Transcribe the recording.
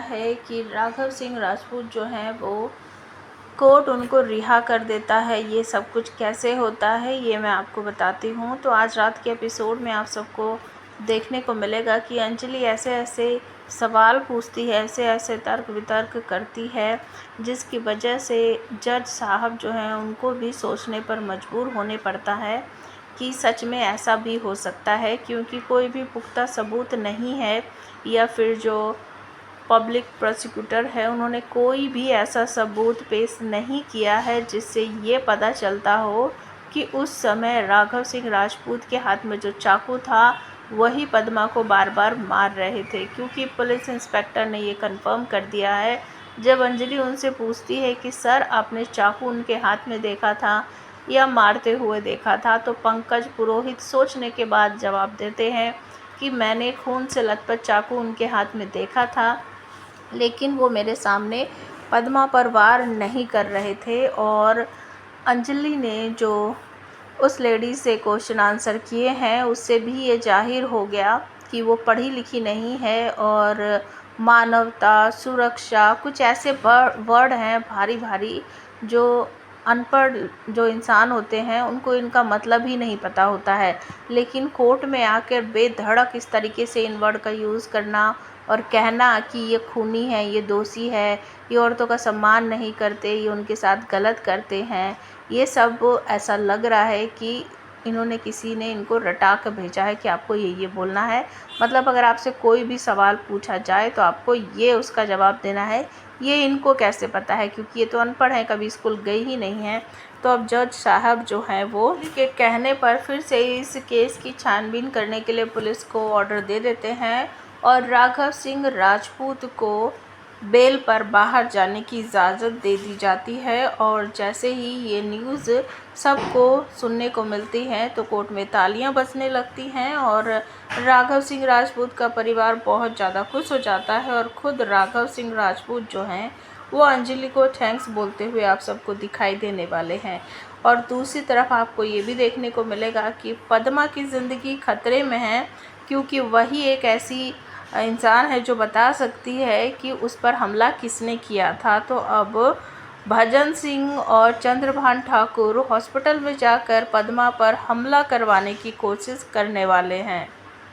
है कि राघव सिंह राजपूत जो हैं वो कोर्ट उनको रिहा कर देता है। ये सब कुछ कैसे होता है ये मैं आपको बताती हूँ। तो आज रात के एपिसोड में आप सबको देखने को मिलेगा कि अंजलि ऐसे ऐसे सवाल पूछती है, ऐसे ऐसे तर्क वितर्क करती है, जिसकी वजह से जज साहब जो हैं उनको भी सोचने पर मजबूर होने पड़ता है कि सच में ऐसा भी हो सकता है, क्योंकि कोई भी पुख्ता सबूत नहीं है या फिर जो पब्लिक प्रोसिक्यूटर है उन्होंने कोई भी ऐसा सबूत पेश नहीं किया है जिससे ये पता चलता हो कि उस समय राघव सिंह राजपूत के हाथ में जो चाकू था वही पद्मा को बार बार मार रहे थे, क्योंकि पुलिस इंस्पेक्टर ने ये कंफर्म कर दिया है। जब अंजलि उनसे पूछती है कि सर आपने चाकू उनके हाथ में देखा था या मारते हुए देखा था, तो पंकज पुरोहित सोचने के बाद जवाब देते हैं कि मैंने खून से लथपथ चाकू उनके हाथ में देखा था, लेकिन वो मेरे सामने पद्मा पर वार नहीं कर रहे थे। और अंजलि ने जो उस लेडी से क्वेश्चन आंसर किए हैं उससे भी ये जाहिर हो गया कि वो पढ़ी लिखी नहीं है और मानवता, सुरक्षा, कुछ ऐसे वर्ड हैं भारी भारी जो अनपढ़ जो इंसान होते हैं उनको इनका मतलब ही नहीं पता होता है, लेकिन कोर्ट में आकर बेधड़क इस तरीके से इन वर्ड का यूज़ करना और कहना कि ये खूनी है, ये दोषी है, ये औरतों का सम्मान नहीं करते, ये उनके साथ गलत करते हैं, ये सब ऐसा लग रहा है कि इन्होंने किसी ने इनको रटा कर भेजा है कि आपको ये बोलना है। मतलब अगर आपसे कोई भी सवाल पूछा जाए तो आपको ये उसका जवाब देना है। ये इनको कैसे पता है, क्योंकि ये तो अनपढ़ हैं, कभी स्कूल गए ही नहीं हैं। तो अब जज साहब जो हैं वो के कहने पर फिर से इस केस की छानबीन करने के लिए पुलिस को ऑर्डर दे देते हैं और राघव सिंह राजपूत को बेल पर बाहर जाने की इजाज़त दे दी जाती है। और जैसे ही ये न्यूज़ सबको सुनने को मिलती है तो कोर्ट में तालियां बजने लगती हैं और राघव सिंह राजपूत का परिवार बहुत ज़्यादा खुश हो जाता है और ख़ुद राघव सिंह राजपूत जो हैं वो अंजलि को थैंक्स बोलते हुए आप सबको दिखाई देने वाले हैं। और दूसरी तरफ आपको ये भी देखने को मिलेगा कि पद्मा की ज़िंदगी खतरे में है, क्योंकि वही एक ऐसी इंसान है जो बता सकती है कि उस पर हमला किसने किया था। तो अब भजन सिंह और चंद्रभान ठाकुर हॉस्पिटल में जाकर पद्मा पर हमला करवाने की कोशिश करने वाले हैं।